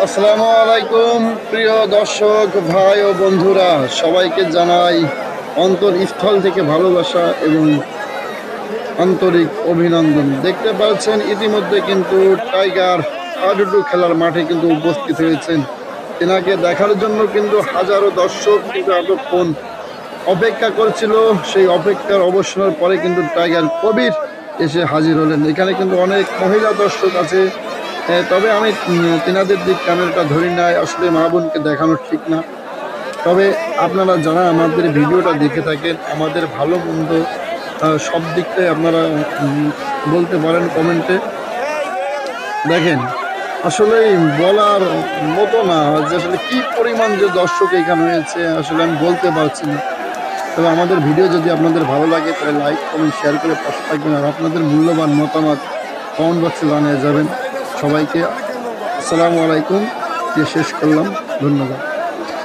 আসসালামু আলাইকুম প্রিয় দর্শক ভাই ও বন্ধুরা, সবাইকে জানাই অন্তরস্থল থেকে ভালোবাসা এবং আন্তরিক অভিনন্দন। দেখতে পাচ্ছেন ইতিমধ্যে কিন্তু টাইগার হাডুডু খেলার মাঠে কিন্তু উপস্থিত হয়েছেন। তেনাকে দেখার জন্য কিন্তু হাজারো দর্শক কিন্তু এতক্ষণ অপেক্ষা করছিল। সেই অপেক্ষার অবসানের পরে কিন্তু টাইগার কবির এসে হাজির হলেন। এখানে কিন্তু অনেক মহিলা দর্শক আছে। তবে আমি তেনাদের দিক ক্যামেরাটা ধরি নাই, আসলে মা বোনকে দেখানো ঠিক না। তবে আপনারা যারা আমাদের ভিডিওটা দেখে থাকেন, আমাদের ভালো মন্দ সব দিকটাই আপনারা বলতে পারেন কমেন্টে। দেখেন, আসলে বলার মতো না যে আসলে কী পরিমাণ যে দর্শক এখানে হয়েছে, আসলে আমি বলতে পারছি না। তবে আমাদের ভিডিও যদি আপনাদের ভালো লাগে তাহলে লাইক কমেন্ট শেয়ার করে পাশে থাকবেন, আর আপনাদের মূল্যবান মতামত কমেন্ট বক্সে জানিয়ে যাবেন। সবাইকে আসসালামু আলাইকুম দিয়ে শেষ করলাম। ধন্যবাদ।